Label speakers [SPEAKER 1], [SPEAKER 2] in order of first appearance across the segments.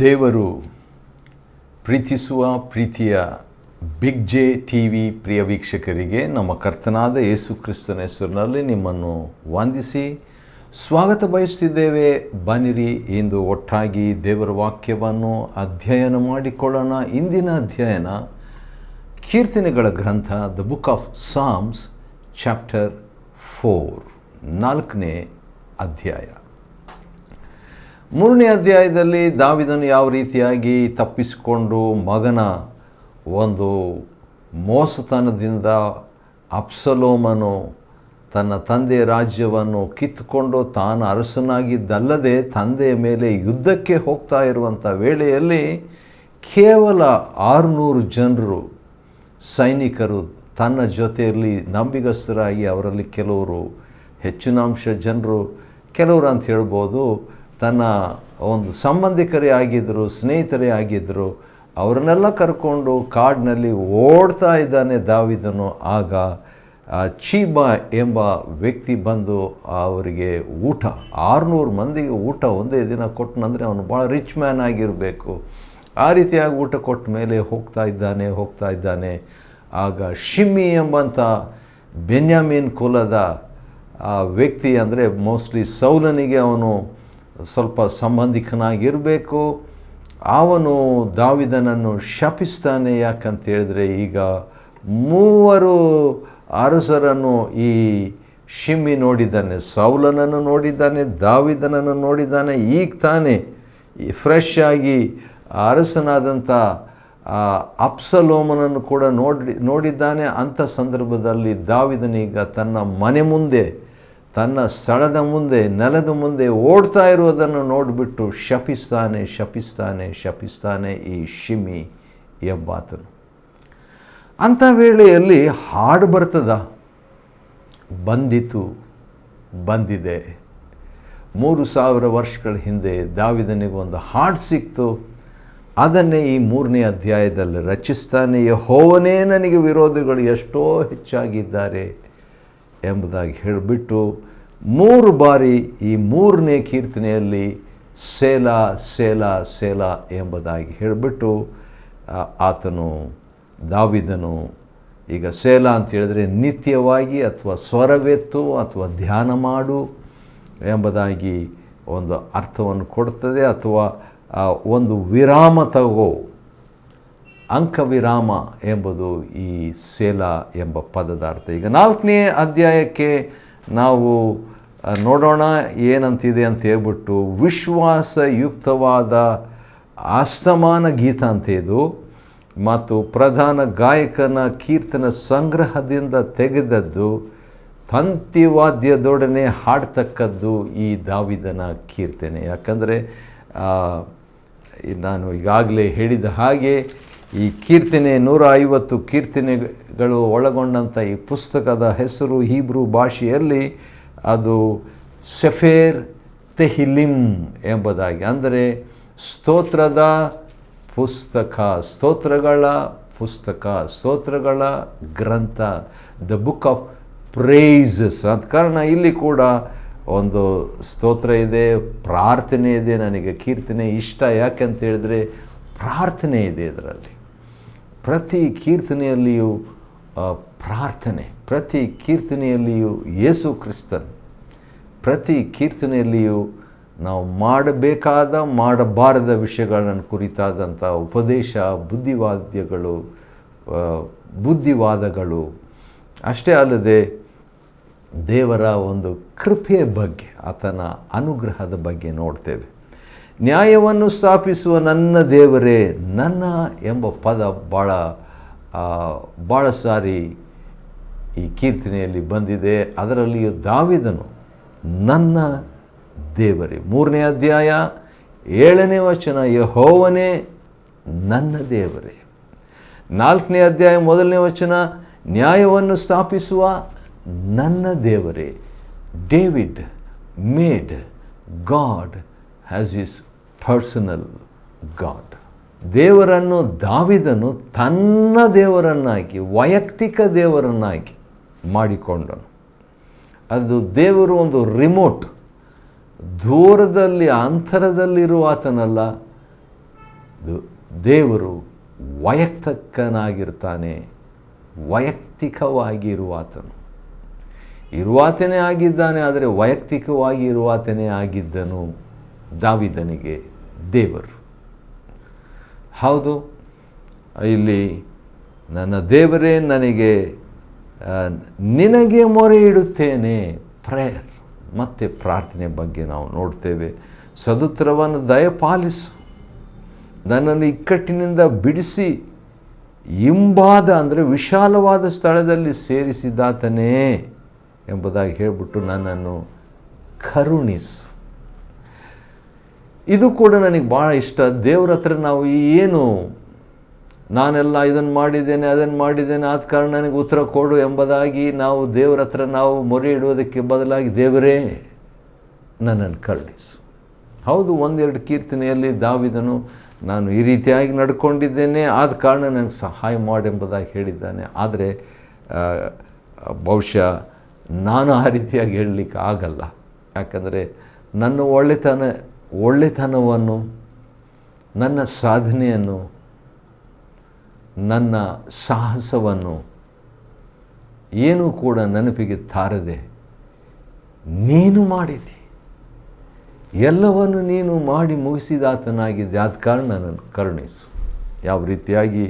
[SPEAKER 1] ದೇವರು ಪ್ರೀತಿಸುವ ಪ್ರೀತಿಯ ಬಿಗ್ ಜೆ ಟಿ ವಿ ಪ್ರಿಯ ವೀಕ್ಷಕರಿಗೆ ನಮ್ಮ ಕರ್ತನಾದ ಯೇಸು ಕ್ರಿಸ್ತನ ಹೆಸರಿನಲ್ಲಿ ನಿಮ್ಮನ್ನು ವಂದಿಸಿ ಸ್ವಾಗತ ಬಯಸುತ್ತಿದ್ದೇವೆ. ಬನ್ನಿರಿ, ಇಂದು ಒಟ್ಟಾಗಿ ದೇವರ ವಾಕ್ಯವನ್ನು ಅಧ್ಯಯನ ಮಾಡಿಕೊಳ್ಳೋಣ. ಇಂದಿನ ಅಧ್ಯಯನ ಕೀರ್ತನೆಗಳ ಗ್ರಂಥ the book of Psalms chapter 4, 4ನೇ ಅಧ್ಯಾಯ. 3ನೇ ಅಧ್ಯಾಯದಲ್ಲಿ ದಾವೀದನು ಯಾವ ರೀತಿಯಾಗಿ ತಪ್ಪಿಸಿಕೊಂಡು ಮಗನ ಒಂದು ಮೋಸತನದಿಂದ ಅಬ್ಸಲೋಮನು ತನ್ನ ತಂದೆಯ ರಾಜ್ಯವನ್ನು ಕಿತ್ತುಕೊಂಡು ತಾನು ಅರಸನಾಗಿದ್ದಲ್ಲದೆ ತಂದೆಯ ಮೇಲೆ ಯುದ್ಧಕ್ಕೆ ಹೋಗ್ತಾ ಇರುವಂಥ ವೇಳೆಯಲ್ಲಿ ಕೇವಲ 600 ಜನರು ಸೈನಿಕರು ತನ್ನ ಜೊತೆಯಲ್ಲಿ ನಂಬಿಗಸ್ತರಾಗಿ, ಅವರಲ್ಲಿ ಕೆಲವರು ಹೆಚ್ಚಿನಾಂಶ ಜನರು, ಕೆಲವರು ಅಂತ ಹೇಳ್ಬೋದು ತನ್ನ ಒಂದು ಸಂಬಂಧಿಕರೇ ಆಗಿದ್ದರು, ಸ್ನೇಹಿತರೇ ಆಗಿದ್ದರು. ಅವರನ್ನೆಲ್ಲ ಕರ್ಕೊಂಡು ಕಾಡಿನಲ್ಲಿ ಓಡ್ತಾ ಇದ್ದಾನೆ ದಾವೀದನು. ಆಗ ಚೀಬಾ ಎಂಬ ವ್ಯಕ್ತಿ ಬಂದು ಅವರಿಗೆ ಊಟ, 600 ಮಂದಿಗೆ ಊಟ ಒಂದೇ ದಿನ ಕೊಟ್ಟನಂದರೆ ಅವನು ಭಾಳ ರಿಚ್ ಮ್ಯಾನ್ ಆಗಿರಬೇಕು. ಆ ರೀತಿಯಾಗಿ ಊಟ ಕೊಟ್ಟ ಮೇಲೆ ಹೋಗ್ತಾ ಇದ್ದಾನೆ. ಆಗ ಶಿಮ್ಮಿ ಎಂಬಂಥ ಬೆನ್ಯಾಮೀನ್ ಕುಲದ ವ್ಯಕ್ತಿ, ಅಂದರೆ ಮೋಸ್ಟ್ಲಿ ಸೌಲನಿಗೆ ಅವನು ಸ್ವಲ್ಪ ಸಂಬಂಧಿಕನಾಗಿರಬೇಕು. ಅವನು ದಾವೀದನನ್ನು ಶಪಿಸ್ತಾನೆ. ಯಾಕಂತ ಹೇಳಿದ್ರೆ ಈಗ 3 ಅರಸರನ್ನು ಈ ಶಿಮ್ಮಿ ನೋಡಿದ್ದಾನೆ. ಸೌಲನನ್ನು ನೋಡಿದ್ದಾನೆ, ದಾವೀದನನ್ನು ನೋಡಿದ್ದಾನೆ. ಈಗ ತಾನೇ ಫ್ರೆಶ್ ಆಗಿ ಅರಸನಾದಂಥ ಅಬ್ಸಲೋಮನನ್ನು ಕೂಡ ನೋಡಿದ್ದಾನೆ. ಅಂಥ ಸಂದರ್ಭದಲ್ಲಿ ದಾವೀದನೀಗ ತನ್ನ ಮನೆ ಮುಂದೆ, ತನ್ನ ಸ್ಥಳದ ಮುಂದೆ, ನೆಲದ ಮುಂದೆ ಓಡ್ತಾ ಇರುವುದನ್ನು ನೋಡಿಬಿಟ್ಟು ಶಪಿಸ್ತಾನೆ ಈ ಶಿಮ್ಮಿ ಎಂಬಾತನು. ಅಂಥ ವೇಳೆಯಲ್ಲಿ ಹಾಡು ಬರ್ತದ, ಬಂದಿದೆ. 3000 ವರ್ಷಗಳ ಹಿಂದೆ ದಾವೀದನಿಗೆ ಒಂದು ಹಾಡು ಸಿಕ್ತು. ಅದನ್ನೇ ಈ 3ನೇ ಅಧ್ಯಾಯದಲ್ಲಿ ರಚಿಸ್ತಾನೆ. ಯೆಹೋವನೇ, ನನಗೆ ವಿರೋಧಿಗಳು ಎಷ್ಟೋ ಹೆಚ್ಚಾಗಿದ್ದಾರೆ ಎಂಬುದಾಗಿ ಹೇಳಿಬಿಟ್ಟು 3 ಬಾರಿ ಈ 3ನೇ ಕೀರ್ತನೆಯಲ್ಲಿ ಸೇಲಾ ಸೇಲಾ ಸೇಲಾ ಎಂಬುದಾಗಿ ಹೇಳಿಬಿಟ್ಟು ದಾವೀದನು ಈಗ ಸೇಲಾ ಅಂತ ಹೇಳಿದ್ರೆ ನಿತ್ಯವಾಗಿ ಅಥವಾ ಸ್ವರವೆತ್ತು ಅಥವಾ ಧ್ಯಾನ ಮಾಡು ಎಂಬುದಾಗಿ ಒಂದು ಅರ್ಥವನ್ನು ಕೊಡ್ತದೆ. ಅಥವಾ ಒಂದು ವಿರಾಮ ತಗೋ, ಅಂಕವಿರಾಮ ಎಂಬುದು ಈ ಸೇಲಾ ಎಂಬ ಪದದ ಅರ್ಥ. ಈಗ 4ನೇ ಅಧ್ಯಾಯಕ್ಕೆ ನಾವು ನೋಡೋಣ ಏನಂತಿದೆ ಅಂತ ಹೇಳ್ಬಿಟ್ಟು. ವಿಶ್ವಾಸಯುಕ್ತವಾದ ಆಸ್ತಮಾನ ಗೀತ ಅಂತ ಇದು, ಮತ್ತು ಪ್ರಧಾನ ಗಾಯಕನ ಕೀರ್ತನ ಸಂಗ್ರಹದಿಂದ ತೆಗೆದದ್ದು, ತಂತಿವಾದ್ಯದೊಡನೆ ಹಾಡ್ತಕ್ಕದ್ದು ಈ ದಾವೀದನ ಕೀರ್ತನೆ. ಯಾಕಂದರೆ ನಾನು ಈಗಾಗಲೇ ಹೇಳಿದ ಹಾಗೆ ಈ ಕೀರ್ತನೆ 150 ಕೀರ್ತನೆಗಳು ಒಳಗೊಂಡಂಥ ಈ ಪುಸ್ತಕದ ಹೆಸರು ಹೀಬ್ರೂ ಭಾಷೆಯಲ್ಲಿ ಅದು ಸೆಫೇರ್ ತೆಹಿಲಿಮ್ ಎಂಬುದಾಗಿ, ಅಂದರೆ ಸ್ತೋತ್ರದ ಪುಸ್ತಕ, ಸ್ತೋತ್ರಗಳ ಗ್ರಂಥ, ದ ಬುಕ್ ಆಫ್ ಪ್ರೈಸಸ್. ಆದ ಕಾರಣ ಇಲ್ಲಿ ಕೂಡ ಒಂದು ಸ್ತೋತ್ರ ಇದೆ, ಪ್ರಾರ್ಥನೆ ಇದೆ. ನನಗೆ ಕೀರ್ತನೆ ಇಷ್ಟ. ಯಾಕೆಂತ ಹೇಳಿದ್ರೆ ಪ್ರಾರ್ಥನೆ ಇದೆ ಇದರಲ್ಲಿ. ಪ್ರತಿ ಕೀರ್ತನೆಯಲ್ಲಿಯೂ ಪ್ರಾರ್ಥನೆ, ಪ್ರತಿ ಕೀರ್ತನೆಯಲ್ಲಿಯೂ ಯೇಸು ಕ್ರಿಸ್ತನ್, ಪ್ರತಿ ಕೀರ್ತನೆಯಲ್ಲಿಯೂ ನಾವು ಮಾಡಬಾರದ ವಿಷಯಗಳನ್ನು ಕುರಿತಾದಂಥ ಉಪದೇಶ, ಬುದ್ಧಿವಾದಗಳು ಅಷ್ಟೇ ಅಲ್ಲದೆ ದೇವರ ಒಂದು ಕೃಪೆಯ ಬಗ್ಗೆ, ಆತನ ಅನುಗ್ರಹದ ಬಗ್ಗೆ ನೋಡ್ತೇವೆ. ನ್ಯಾಯವನ್ನು ಸ್ಥಾಪಿಸುವ ನನ್ನ ದೇವರೇ, ನನ್ನ ಎಂಬ ಪದ ಭಾಳ ಸಾರಿ ಈ ಕೀರ್ತನೆಯಲ್ಲಿ ಬಂದಿದೆ. ಅದರಲ್ಲಿಯೂ ದಾವೀದನು ನನ್ನ ದೇವರೇ, 3ನೇ ಅಧ್ಯಾಯ 7ನೇ ವಚನ, ಯೆಹೋವನೇ ನನ್ನ ದೇವರೇ. 4ನೇ ಅಧ್ಯಾಯ 1ನೇ ವಚನ, ನ್ಯಾಯವನ್ನು ಸ್ಥಾಪಿಸುವ ನನ್ನ ದೇವರೇ. David made god has his personal god. ದೇವರನ್ನು ದಾವೀದನು ತನ್ನ ದೇವರನ್ನಾಗಿ, ವೈಯಕ್ತಿಕ ದೇವರನ್ನಾಗಿ ಮಾಡಿಕೊಂಡನು. ಅದು ದೇವರು ಒಂದು ರಿಮೋಟ್, ದೂರದಲ್ಲಿ ಅಂತರದಲ್ಲಿರುವ ಆತನಲ್ಲ, ದೇವರು ವೈಯಕ್ತಿಕನಾಗಿರ್ತಾನೆ, ವೈಯಕ್ತಿಕವಾಗಿ ಇರುವಾತನೇ ಆಗಿದ್ದಾನೆ. ಆದರೆ ವೈಯಕ್ತಿಕವಾಗಿ ಇರುವಾತನೇ ಆಗಿದ್ದನು ದಾವೀದನಿಗೆ ದೇವರು. ಹೌದು, ಇಲ್ಲಿ ನನ್ನ ದೇವರೇ ನನಗೆ ನಿನಗೆ ಮೊರೆ ಇಡುತ್ತೇನೆ, ಪ್ರೇಯರ್. ಮತ್ತು ಪ್ರಾರ್ಥನೆ ಬಗ್ಗೆ ನಾವು ನೋಡ್ತೇವೆ. ಸದುತ್ತರವನ್ನು ದಯಪಾಲಿಸು, ನನ್ನನ್ನು ಇಕ್ಕಟ್ಟಿನಿಂದ ಬಿಡಿಸಿ ಇಂಬಾದ ಅಂದರೆ ವಿಶಾಲವಾದ ಸ್ಥಳದಲ್ಲಿ ಸೇರಿಸಿದಾತನೇ ಎಂಬುದಾಗಿ ಹೇಳಿಬಿಟ್ಟು ನನ್ನನ್ನು ಕರುಣಿಸು. ಇದು ಕೂಡ ನನಗೆ ಭಾಳ ಇಷ್ಟ. ದೇವ್ರ ಹತ್ರ ನಾವು ಏನು ನಾನೆಲ್ಲ ಇದನ್ನು ಮಾಡಿದ್ದೇನೆ ಅದನ್ನು ಮಾಡಿದ್ದೇನೆ ಆದ ಕಾರಣ ನನಗೆ ಉತ್ತರ ಕೊಡು ಎಂಬುದಾಗಿ ನಾವು ದೇವ್ರ ಹತ್ರ ನಾವು ಮೊರೆ ಇಡುವುದಕ್ಕೆ ಬದಲಾಗಿ ದೇವರೇ ನನ್ನನ್ನು ಕರುಣಿಸು. ಹೌದು, ಒಂದೆರಡು ಕೀರ್ತನೆಯಲ್ಲಿ ದಾವೀದನು ನಾನು ಈ ರೀತಿಯಾಗಿ ನಡ್ಕೊಂಡಿದ್ದೇನೆ ಆದ ಕಾರಣ ನನಗೆ ಸಹಾಯ ಮಾಡೆಂಬುದಾಗಿ ಹೇಳಿದ್ದಾನೆ. ಆದರೆ ಬಹುಶಃ ನಾನು ಆ ರೀತಿಯಾಗಿ ಹೇಳಲಿಕ್ಕೆ ಆಗಲ್ಲ. ಯಾಕಂದರೆ ನನ್ನ ಒಳ್ಳೆತನವನ್ನು, ನನ್ನ ಸಾಧನೆಯನ್ನು, ನನ್ನ ಸಾಹಸವನ್ನು ಏನೂ ಕೂಡ ನೆನಪಿಗೆ ತಾರದೆ ನೀನು ಮಾಡಿದಿ, ಎಲ್ಲವನ್ನು ನೀನು ಮಾಡಿ ಮುಗಿಸಿದಾತನಾಗಿದ್ದೆ, ಆದ ಕಾರಣ ನನ್ನನ್ನು ಕರುಣಿಸು. ಯಾವ ರೀತಿಯಾಗಿ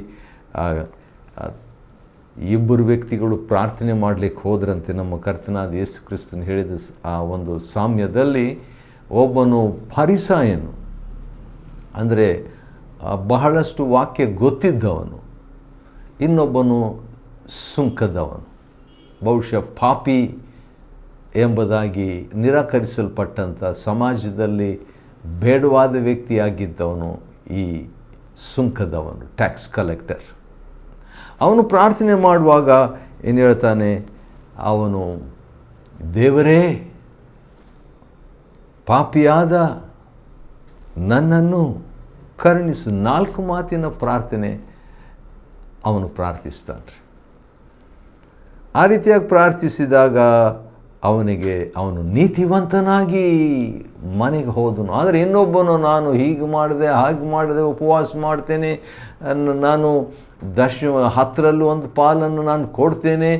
[SPEAKER 1] ಇಬ್ಬರು ವ್ಯಕ್ತಿಗಳು ಪ್ರಾರ್ಥನೆ ಮಾಡಲಿಕ್ಕೆ ಹೋದ್ರಂತೆ ನಮ್ಮ ಕರ್ತನಾದ ಯೇಸು ಕ್ರಿಸ್ತನು ಹೇಳಿದ ಆ ಒಂದು ಸಾಮ್ಯದಲ್ಲಿ ಒಬ್ಬನು ಫರಿಸಾಯನು, ಅಂದರೆ ಬಹಳಷ್ಟು ವಾಕ್ಯ ಗೊತ್ತಿದ್ದವನು, ಇನ್ನೊಬ್ಬನು ಸುಂಕದವನು, ಬಹುಶಃ ಪಾಪಿ ಎಂಬುದಾಗಿ ನಿರಾಕರಿಸಲ್ಪಟ್ಟಂಥ ಸಮಾಜದಲ್ಲಿ ಬೇಡವಾದ ವ್ಯಕ್ತಿಯಾಗಿದ್ದವನು ಈ ಸುಂಕದವನು, ಟ್ಯಾಕ್ಸ್ ಕಲೆಕ್ಟರ್. ಅವನು ಪ್ರಾರ್ಥನೆ ಮಾಡುವಾಗ ಏನು ಹೇಳ್ತಾನೆ, ಅವನು ದೇವರೇ ಪಾಪಿಯಾದ ನನ್ನನ್ನು ಕರುಣಿಸು. 4 ಮಾತಿನ ಪ್ರಾರ್ಥನೆ ಅವನು ಪ್ರಾರ್ಥಿಸ್ತಾನೆ. ಆ ರೀತಿಯಾಗಿ ಪ್ರಾರ್ಥಿಸಿದಾಗ ಅವನು ನೀತಿವಂತನಾಗಿ ಮನೆಗೆ ಹೋದನು. ಆದರೆ ಇನ್ನೊಬ್ಬನು ನಾನು ಹೀಗೆ ಮಾಡಿದೆ ಹಾಗೆ ಮಾಡಿದೆ, ಉಪವಾಸ ಮಾಡ್ತೇನೆ, ನಾನು 10ರಲ್ಲಿ 1 ಪಾಲನ್ನು ನಾನು ಕೊಡ್ತೇನೆ,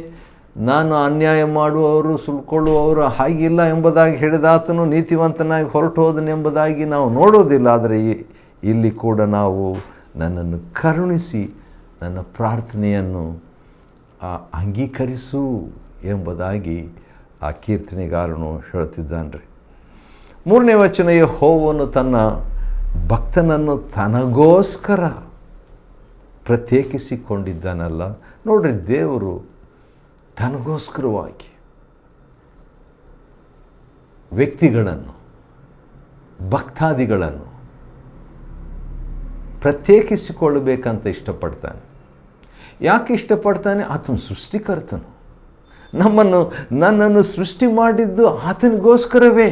[SPEAKER 1] ನಾನು ಅನ್ಯಾಯ ಮಾಡುವವರು ಸುಲ್ಕೊಳ್ಳುವವರು ಹಾಗಿಲ್ಲ ಎಂಬುದಾಗಿ ಹೇಳಿದಾತನು ನೀತಿವಂತನಾಗಿ ಹೊರಟು ಹೋದನೆಂಬುದಾಗಿ ನಾವು ನೋಡೋದಿಲ್ಲ. ಆದರೆ ಇಲ್ಲಿ ಕೂಡ ನಾವು ನನ್ನನ್ನು ಕರುಣಿಸಿ ನನ್ನ ಪ್ರಾರ್ಥನೆಯನ್ನು ಅಂಗೀಕರಿಸು ಎಂಬುದಾಗಿ ಆ ಕೀರ್ತನೆಗಾರನು ಹೇಳ್ತಿದ್ದಾನೆ. 3ನೇ ವಚನ, ಯೆಹೋವನು ತನ್ನ ಭಕ್ತನನ್ನು ತನಗೋಸ್ಕರ ಪ್ರತ್ಯೇಕಿಸಿಕೊಂಡಿದ್ದಾನಲ್ಲ. ನೋಡ್ರಿ, ದೇವರು ತನಗೋಸ್ಕರವಾಗಿ ವ್ಯಕ್ತಿಗಳನ್ನು, ಭಕ್ತಾದಿಗಳನ್ನು ಪ್ರತ್ಯೇಕಿಸಿಕೊಳ್ಳಬೇಕಂತ ಇಷ್ಟಪಡ್ತಾನೆ. ಯಾಕೆ ಇಷ್ಟಪಡ್ತಾನೆ? ಆತನು ಸೃಷ್ಟಿಕರ್ತನು. ನನ್ನನ್ನು ಸೃಷ್ಟಿ ಮಾಡಿದ್ದು ಆತನಿಗೋಸ್ಕರವೇ.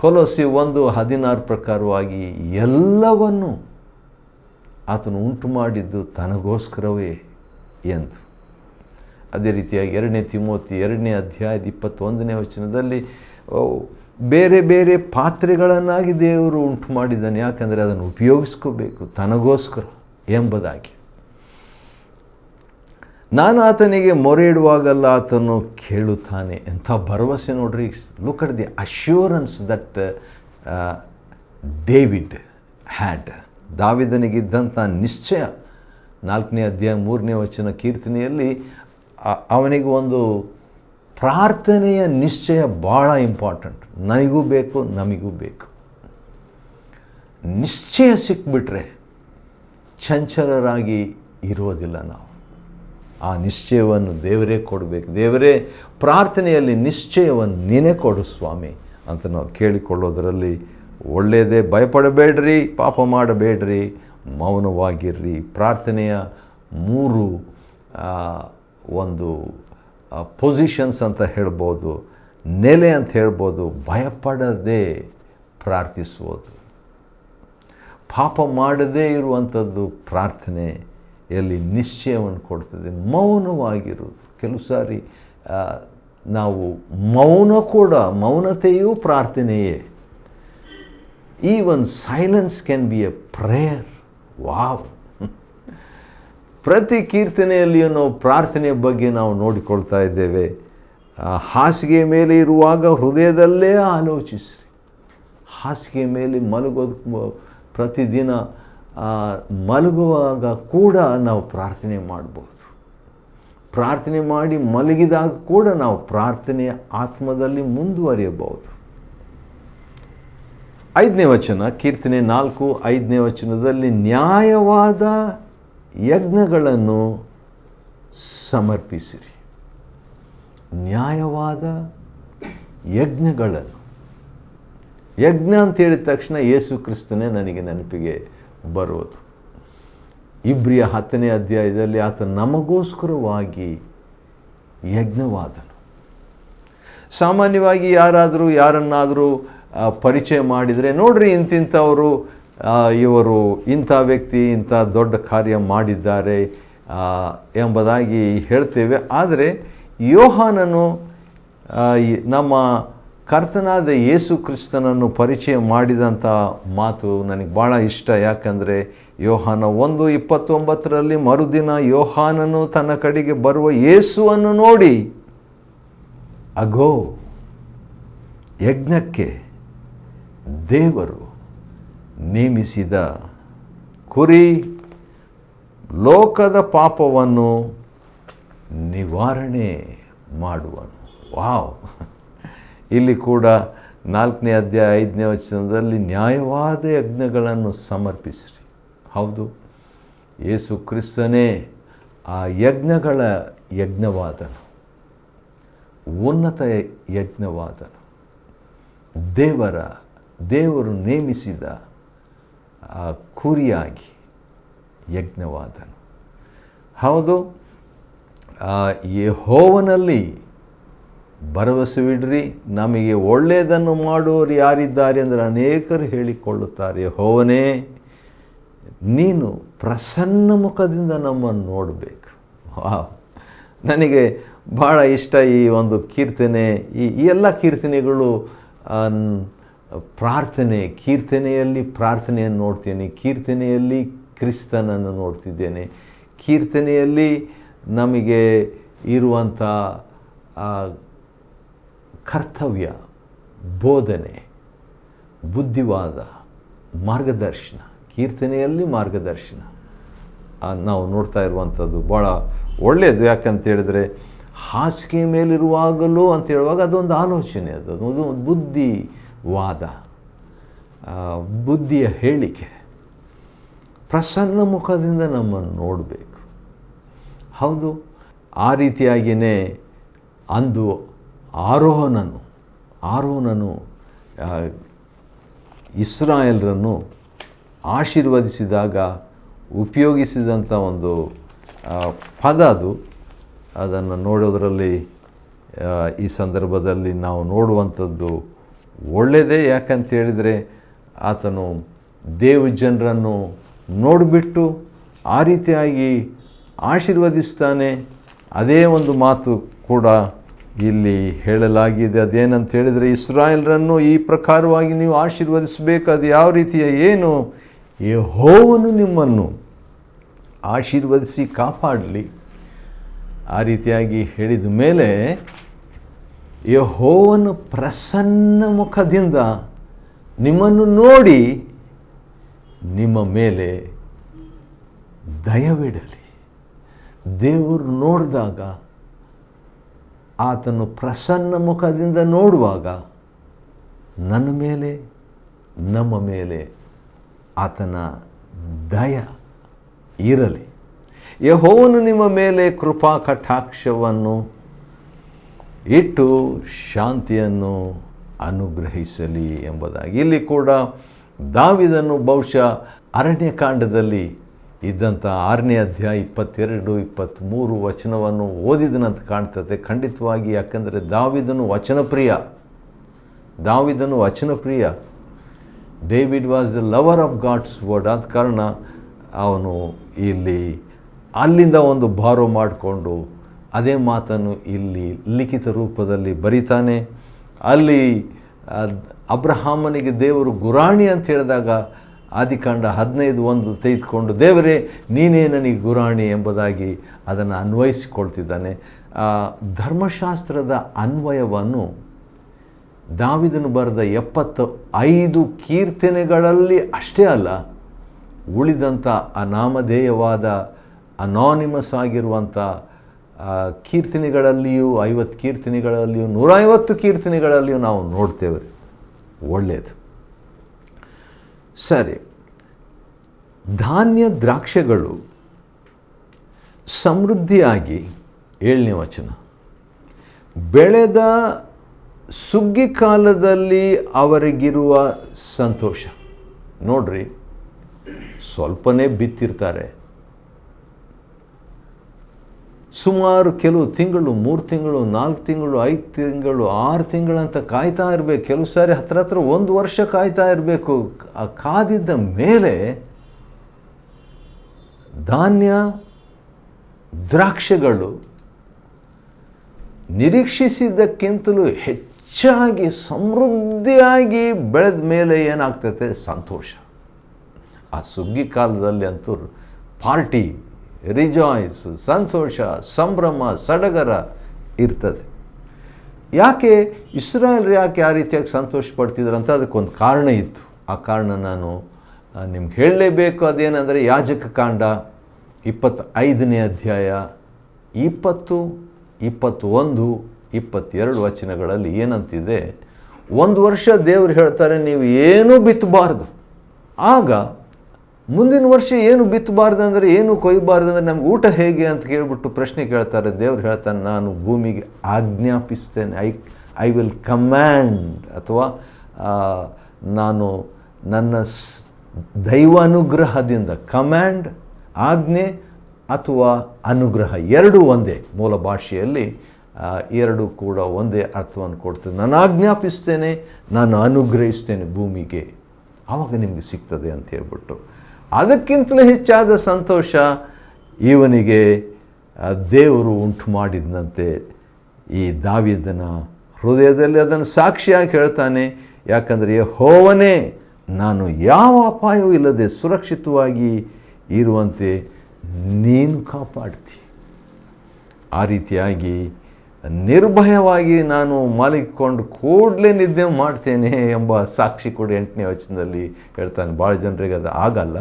[SPEAKER 1] ಕೊಲೋಸಿ 1:16 ಪ್ರಕಾರವಾಗಿ ಎಲ್ಲವನ್ನು ಆತನು ಉಂಟು ಮಾಡಿದ್ದು ತನಗೋಸ್ಕರವೇ ಎಂದು. ಅದೇ ರೀತಿಯಾಗಿ 2ನೇ ತಿಮೋತಿ 2ನೇ ಅಧ್ಯಾಯದ 21ನೇ ವಚನದಲ್ಲಿ ಬೇರೆ ಬೇರೆ ಪಾತ್ರೆಗಳನ್ನಾಗಿ ದೇವರು ಉಂಟು ಮಾಡಿದ್ದಾನೆ. ಯಾಕಂದರೆ ಅದನ್ನು ಉಪಯೋಗಿಸ್ಕೋಬೇಕು ತನಗೋಸ್ಕರ ಎಂಬುದಾಗಿ. ನಾನು ಆತನಿಗೆ ಮೊರೆ ಇಡುವಾಗಲ್ಲ ಆತನು ಕೇಳುತ್ತಾನೆ. ಎಂಥ ಭರವಸೆ ನೋಡ್ರಿ. Look at the assurance that David had. ದಾವೀದನಿಗಿದ್ದಂಥ ನಿಶ್ಚಯ. 4ನೇ ಅಧ್ಯಾಯ 3ನೇ ವಚನ ಕೀರ್ತನೆಯಲ್ಲಿ ಅವನಿಗೆ ಒಂದು ಪ್ರಾರ್ಥನೆಯ ನಿಶ್ಚಯ ಭಾಳ ಇಂಪಾರ್ಟೆಂಟ್. ನನಗೂ ಬೇಕು, ನಮಗೂ ಬೇಕು. ನಿಶ್ಚಯ ಸಿಕ್ಬಿಟ್ರೆ ಚಂಚಲರಾಗಿ ಇರೋದಿಲ್ಲ ನಾವು. ಆ ನಿಶ್ಚಯವನ್ನು ದೇವರೇ ಕೊಡಬೇಕು. ದೇವರೇ ಪ್ರಾರ್ಥನೆಯಲ್ಲಿ ನಿಶ್ಚಯವನ್ನು ನೀನೇ ಕೊಡು ಸ್ವಾಮಿ ಅಂತ ನಾವು ಕೇಳಿಕೊಳ್ಳೋದರಲ್ಲಿ ಒಳ್ಳೆಯದೇ. ಭಯಪಡಬೇಡ್ರಿ, ಪಾಪ ಮಾಡಬೇಡ್ರಿ, ಮೌನವಾಗಿರ್ರಿ. ಪ್ರಾರ್ಥನೆಯ 3 ಒಂದು ಪೊಸಿಷನ್ಸ್ ಅಂತ ಹೇಳ್ಬೋದು, ನೆಲೆ ಅಂತ ಹೇಳ್ಬೋದು. ಭಯಪಡದೆ ಪ್ರಾರ್ಥಿಸುವುದು, ಪಾಪ ಮಾಡದೇ ಇರುವಂಥದ್ದು ಪ್ರಾರ್ಥನೆಯಲ್ಲಿ ನಿಶ್ಚಯವನ್ನು ಕೊಡ್ತದೆ. ಮೌನವಾಗಿರುವುದು. ಕೆಲವು ಸಾರಿ ನಾವು ಮೌನತೆಯೂ ಪ್ರಾರ್ಥನೆಯೇ. Even silence can be a prayer. Wow! ಪ್ರತಿ ಕೀರ್ತನೆಯಲ್ಲಿಯೂ ನಾವು ಪ್ರಾರ್ಥನೆಯ ಬಗ್ಗೆ ನಾವು ನೋಡಿಕೊಳ್ತಾ ಇದ್ದೇವೆ. ಹಾಸಿಗೆ ಮೇಲೆ ಇರುವಾಗ ಹೃದಯದಲ್ಲೇ ಆಲೋಚಿಸ್ರಿ. ಹಾಸಿಗೆ ಮೇಲೆ ಮಲಗೋದು ಪ್ರತಿದಿನ ಮಲಗುವಾಗ ಕೂಡ ನಾವು ಪ್ರಾರ್ಥನೆ ಮಾಡ್ಬೋದು. ಪ್ರಾರ್ಥನೆ ಮಾಡಿ ಮಲಗಿದಾಗ ಕೂಡ ನಾವು ಪ್ರಾರ್ಥನೆಯ ಆತ್ಮದಲ್ಲಿ ಮುಂದುವರಿಯಬಹುದು. 5ನೇ ವಚನ, ಕೀರ್ತನೆ 4:5ನೇ ವಚನದಲ್ಲಿ ನ್ಯಾಯವಾದ ಯಜ್ಞಗಳನ್ನು ಸಮರ್ಪಿಸಿರಿ. ನ್ಯಾಯವಾದ ಯಜ್ಞಗಳನ್ನು. ಯಜ್ಞ ಅಂತ ಹೇಳಿದ ತಕ್ಷಣ ಯೇಸು ಕ್ರಿಸ್ತನೇ ನನಗೆ ನೆನಪಿಗೆ ಬರುವುದು. ಇಬ್ರಿಯ 10ನೇ ಅಧ್ಯಾಯದಲ್ಲಿ ಆತ ನಮಗೋಸ್ಕರವಾಗಿ ಯಜ್ಞವಾದನು. ಸಾಮಾನ್ಯವಾಗಿ ಯಾರನ್ನಾದರೂ ಪರಿಚಯ ಮಾಡಿದರೆ, ನೋಡ್ರಿ ಇಂತಿಂಥವರು, ಇವರು ಇಂಥ ವ್ಯಕ್ತಿ ಇಂಥ ದೊಡ್ಡ ಕಾರ್ಯ ಮಾಡಿದ್ದಾರೆ ಎಂಬುದಾಗಿ ಹೇಳ್ತೇವೆ. ಆದರೆ ಯೋಹಾನನು ನಮ್ಮ ಕರ್ತನಾದ ಯೇಸು ಕ್ರಿಸ್ತನನ್ನು ಪರಿಚಯ ಮಾಡಿದಂಥ ಮಾತು ನನಗೆ ಭಾಳ ಇಷ್ಟ. ಯಾಕಂದರೆ ಯೋಹಾನ 1:29 ಮರುದಿನ ಯೋಹಾನನು ತನ್ನ ಕಡೆಗೆ ಬರುವ ಯೇಸುವನ್ನು ನೋಡಿ, ಅಗೋ ಯಜ್ಞಕ್ಕೆ ದೇವರು ನೇಮಿಸಿದ ಕುರಿ, ಲೋಕದ ಪಾಪವನ್ನು ನಿವಾರಣೆ ಮಾಡುವನು. ವಾವ್! ಇಲ್ಲಿ ಕೂಡ 4ನೇ ಅಧ್ಯಾಯ 5ನೇ ವಚನದಲ್ಲಿ ನ್ಯಾಯವಾದ ಯಜ್ಞಗಳನ್ನು ಸಮರ್ಪಿಸಿರಿ. ಹೌದು, ಯೇಸು ಕ್ರಿಸ್ತನೇ ಆ ಯಜ್ಞಗಳ ಯಜ್ಞವಾದನು, ಉನ್ನತ ಯಜ್ಞವಾದನು, ದೇವರು ನೇಮಿಸಿದ ಆ ಕುರಿಯಾಗಿ ಯಜ್ಞವಾದನು. ಹೌದು, ಯೆಹೋವನಲ್ಲಿ ಭರವಸೆವಿಡ್ರಿ. ನಮಗೆ ಒಳ್ಳೆಯದನ್ನು ಮಾಡುವವರು ಯಾರಿದ್ದಾರೆ ಅಂದರೆ ಅನೇಕರು ಹೇಳಿಕೊಳ್ಳುತ್ತಾರೆ, ಯೆಹೋವನೇ ನೀನು ಪ್ರಸನ್ನ ಮುಖದಿಂದ ನಮ್ಮನ್ನು ನೋಡಬೇಕು. ನನಗೆ ಭಾಳ ಇಷ್ಟ ಈ ಒಂದು ಕೀರ್ತನೆ. ಈ ಎಲ್ಲ ಕೀರ್ತನೆಗಳು ಕೀರ್ತನೆಯಲ್ಲಿ ಪ್ರಾರ್ಥನೆಯನ್ನು ನೋಡ್ತೇನೆ, ಕೀರ್ತನೆಯಲ್ಲಿ ಕ್ರಿಸ್ತನನ್ನು ನೋಡ್ತಿದ್ದೇನೆ, ಕೀರ್ತನೆಯಲ್ಲಿ ನಮಗೆ ಇರುವಂಥ ಕರ್ತವ್ಯ, ಬೋಧನೆ, ಬುದ್ಧಿವಾದ, ಮಾರ್ಗದರ್ಶನ, ಕೀರ್ತನೆಯಲ್ಲಿ ಮಾರ್ಗದರ್ಶನ ನಾವು ನೋಡ್ತಾ ಇರುವಂಥದ್ದು ಭಾಳ ಒಳ್ಳೆಯದು. ಯಾಕಂತೇಳಿದ್ರೆ ಹಾಸಿಗೆ ಮೇಲಿರುವಾಗಲೂ ಅಂತ ಹೇಳುವಾಗ ಅದೊಂದು ಆಲೋಚನೆ, ಅದೊಂದು ಬುದ್ಧಿವಾದ, ಬುದ್ಧಿಯ ಹೇಳಿಕೆ. ಪ್ರಸನ್ನ ಮುಖದಿಂದ ನಮ್ಮನ್ನು ನೋಡಬೇಕು. ಹೌದು, ಆ ರೀತಿಯಾಗಿಯೇ ಅಂದು ಆರೋನನು ಇಸ್ರಾಯೇಲರನ್ನು ಆಶೀರ್ವದಿಸಿದಾಗ ಉಪಯೋಗಿಸಿದಂಥ ಒಂದು ಪದ ಅದು. ಅದನ್ನು ನೋಡೋದರಲ್ಲಿ ಈ ಸಂದರ್ಭದಲ್ಲಿ ನಾವು ನೋಡುವಂಥದ್ದು ಒಳ್ಳೆಯದೇ. ಯಾಕಂತೇಳಿದರೆ ಆತನು ದೇವಜನರನ್ನು ನೋಡಿಬಿಟ್ಟು ಆ ರೀತಿಯಾಗಿ ಆಶೀರ್ವದಿಸ್ತಾನೆ. ಅದೇ ಒಂದು ಮಾತು ಕೂಡ ಇಲ್ಲಿ ಹೇಳಲಾಗಿದೆ. ಅದೇನಂತ ಹೇಳಿದರೆ, ಇಸ್ರಾಯೇಲರನ್ನು ಈ ಪ್ರಕಾರವಾಗಿ ನೀವು ಆಶೀರ್ವದಿಸಬೇಕು. ಅದು ಯಾವ ರೀತಿಯ ಏನು? ಯೆಹೋವನು ನಿಮ್ಮನ್ನು ಆಶೀರ್ವದಿಸಿ ಕಾಪಾಡಲಿ. ಆ ರೀತಿಯಾಗಿ ಹೇಳಿದ ಮೇಲೆ ಯೆಹೋವನು ಪ್ರಸನ್ನ ಮುಖದಿಂದ ನಿಮ್ಮನ್ನು ನೋಡಿ ನಿಮ್ಮ ಮೇಲೆ ದಯವಿಡಲಿ. ದೇವರು ನೋಡಿದಾಗ, ಆತನು ಪ್ರಸನ್ನ ಮುಖದಿಂದ ನೋಡುವಾಗ ನನ್ನ ಮೇಲೆ, ನಮ್ಮ ಮೇಲೆ ಆತನ ದಯ ಇರಲಿ. ಯೆಹೋವನು ನಿಮ್ಮ ಮೇಲೆ ಕೃಪಾ ಕಟಾಕ್ಷವನ್ನು ಇಟ್ಟು ಶಾಂತಿಯನ್ನು ಅನುಗ್ರಹಿಸಲಿ ಎಂಬುದಾಗಿ. ಇಲ್ಲಿ ಕೂಡ ದಾವೀದನು ಬಹುಶಃ ಅರಣ್ಯಕಾಂಡದಲ್ಲಿ ಇದ್ದಂಥ 6ನೇ ಅಧ್ಯಾಯ 22-23 ವಚನವನ್ನು ಓದಿದನಂತ ಕಾಣ್ತದೆ ಖಂಡಿತವಾಗಿ. ಯಾಕಂದರೆ ದಾವೀದನು ವಚನಪ್ರಿಯ. David was the lover of God's word. ಆದ ಕಾರಣ ಅವನು ಅಲ್ಲಿಂದ ಒಂದು ಬಾರೋ ಮಾಡಿಕೊಂಡು ಅದೇ ಮಾತನ್ನು ಇಲ್ಲಿ ಲಿಖಿತ ರೂಪದಲ್ಲಿ ಬರೀತಾನೆ. ಅಲ್ಲಿ ಅಬ್ರಹಾಮನಿಗೆ ದೇವರು ಗುರಾಣಿ ಅಂತ ಹೇಳಿದಾಗ ಆದಿಕಾಂಡ 15:1 ತೆಗೆದುಕೊಂಡು ದೇವರೇ ನೀನೇ ನನಗೆ ಗುರಾಣಿ ಎಂಬುದಾಗಿ ಅದನ್ನು ಅನ್ವಯಿಸಿಕೊಳ್ತಿದ್ದಾನೆ. ಧರ್ಮಶಾಸ್ತ್ರದ ಅನ್ವಯವನ್ನು ದಾವಿದನು ಬರೆದ 75 ಕೀರ್ತನೆಗಳಲ್ಲಿ ಅಷ್ಟೇ ಅಲ್ಲ, ಉಳಿದಂಥ ಅನಾಮಧೇಯವಾದ ಅನಾನಿಮಸ್ ಆಗಿರುವಂಥ ಕೀರ್ತನೆಗಳಲ್ಲಿಯೂ 50 ಕೀರ್ತನೆಗಳಲ್ಲಿಯೂ 150 ಕೀರ್ತನೆಗಳಲ್ಲಿಯೂ ನಾವು ನೋಡ್ತೇವೆ. ಒಳ್ಳೆಯದು. ಸರಿ, ಧಾನ್ಯ ದ್ರಾಕ್ಷಗಳು ಸಮೃದ್ಧಿಯಾಗಿ 7ನೇ ವಚನ ಬೆಳೆದ ಸುಗ್ಗಿ ಕಾಲದಲ್ಲಿ ಅವರಿಗಿರುವ ಸಂತೋಷ. ನೋಡ್ರಿ, ಸ್ವಲ್ಪನೇ ಬಿತ್ತಿರ್ತಾರೆ, ಸುಮಾರು ಕೆಲವು ತಿಂಗಳು, 3 ತಿಂಗಳು, 4 ತಿಂಗಳು, 5 ತಿಂಗಳು, 6 ತಿಂಗಳಂತ ಕಾಯ್ತಾ ಇರಬೇಕು. ಕೆಲವು ಸಾರಿ ಹತ್ರ 1 ವರ್ಷ ಕಾಯ್ತಾ ಇರಬೇಕು. ಆ ಕಾದಿದ್ದ ಮೇಲೆ ಧಾನ್ಯ ದ್ರಾಕ್ಷಗಳು ನಿರೀಕ್ಷಿಸಿದ್ದಕ್ಕಿಂತಲೂ ಹೆಚ್ಚಾಗಿ ಸಮೃದ್ಧಿಯಾಗಿ ಬೆಳೆದ ಮೇಲೆ ಏನಾಗ್ತೈತೆ? ಸಂತೋಷ. ಆ ಸುಗ್ಗಿ ಕಾಲದಲ್ಲಿ ಅಂತೂ ಪಾರ್ಟಿ, ರಿಜಾಯ್ಸ್, ಸಂತೋಷ, ಸಂಭ್ರಮ, ಸಡಗರ ಇರ್ತದೆ. ಯಾಕೆ ಇಸ್ರಾಯೇಲ್ರು ಯಾಕೆ ಆ ರೀತಿಯಾಗಿ ಸಂತೋಷ ಪಡ್ತಿದ್ರು ಅಂತ ಅದಕ್ಕೊಂದು ಕಾರಣ ಇತ್ತು. ಆ ಕಾರಣ ನಾನು ನಿಮ್ಗೆ ಹೇಳಲೇಬೇಕು. ಅದೇನೆಂದರೆ ಯಾಜಕ ಕಾಂಡ 25ನೇ ಅಧ್ಯಾಯ 20, 21, 22 ವಚನಗಳಲ್ಲಿ ಏನಂತಿದೆ? 1 ವರ್ಷ ದೇವರು ಹೇಳ್ತಾರೆ ನೀವು ಏನೂ ಬಿತ್ತಬಾರ್ದು. ಆಗ ಮುಂದಿನ ವರ್ಷ ಏನು ಬಿತ್ತಬಾರ್ದು ಅಂದರೆ, ಏನು ಕೊಯ್ಯಬಾರ್ದು ಅಂದರೆ ನಮ್ಗೆ ಊಟ ಹೇಗೆ ಅಂತ ಕೇಳಿಬಿಟ್ಟು ಪ್ರಶ್ನೆ ಕೇಳ್ತಾರೆ. ದೇವ್ರು ಹೇಳ್ತಾನೆ, ನಾನು ಭೂಮಿಗೆ ಆಜ್ಞಾಪಿಸ್ತೇನೆ, ಐ ವಿಲ್ ಕಮ್ಯಾಂಡ್, ಅಥವಾ ನಾನು ನನ್ನ ದೈವಾನುಗ್ರಹದಿಂದ, ಕಮ್ಯಾಂಡ್ ಆಜ್ಞೆ ಅಥವಾ ಅನುಗ್ರಹ ಎರಡೂ ಒಂದೇ. ಮೂಲ ಭಾಷೆಯಲ್ಲಿ ಎರಡೂ ಕೂಡ ಒಂದೇ ಅರ್ಥವನ್ನು ಕೊಡ್ತೇನೆ. ನಾನು ಆಜ್ಞಾಪಿಸ್ತೇನೆ, ನಾನು ಅನುಗ್ರಹಿಸ್ತೇನೆ ಭೂಮಿಗೆ, ಆವಾಗ ನಿಮಗೆ ಸಿಗ್ತದೆ ಅಂತ ಹೇಳ್ಬಿಟ್ಟು. ಅದಕ್ಕಿಂತಲೂ ಹೆಚ್ಚಾದ ಸಂತೋಷ ಇವನಿಗೆ ದೇವರು ಉಂಟು ಮಾಡಿದಂತೆ ಈ ದಾವೀದನ ಹೃದಯದಲ್ಲಿ ಅದನ್ನು ಸಾಕ್ಷಿಯಾಗಿ ಹೇಳ್ತಾನೆ. ಯಾಕಂದರೆ ಯೆಹೋವನೇ ನಾನು ಯಾವ ಅಪಾಯವೂ ಇಲ್ಲದೆ ಸುರಕ್ಷಿತವಾಗಿ ಇರುವಂತೆ ನೀನು ಕಾಪಾಡ್ತಿ. ಆ ರೀತಿಯಾಗಿ ನಿರ್ಭಯವಾಗಿ ನಾನು ಮಲಗಿಕೊಂಡು ಕೂಡಲೇ ನಿದ್ದೆ ಮಾಡ್ತೇನೆ ಎಂಬ ಸಾಕ್ಷಿ ಕೂಡ 8ನೇ ವಚನದಲ್ಲಿ ಹೇಳ್ತಾನೆ. ಭಾಳ ಜನರಿಗೆ ಅದು ಆಗಲ್ಲ.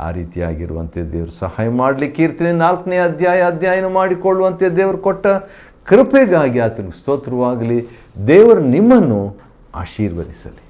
[SPEAKER 1] ಆ ರೀತಿಯಾಗಿರುವಂತೆ ದೇವರು ಸಹಾಯ ಮಾಡಲಿ. ಕೀರ್ತನೆ 4ನೇ ಅಧ್ಯಾಯನ ಮಾಡಿಕೊಳ್ಳುವಂತೆ ದೇವರು ಕೊಟ್ಟ ಕೃಪೆಗಾಗಿ ಆತನಿಗೆ ಸ್ತೋತ್ರವಾಗಲಿ. ದೇವರು ನಿಮ್ಮನ್ನು ಆಶೀರ್ವದಿಸಲಿ.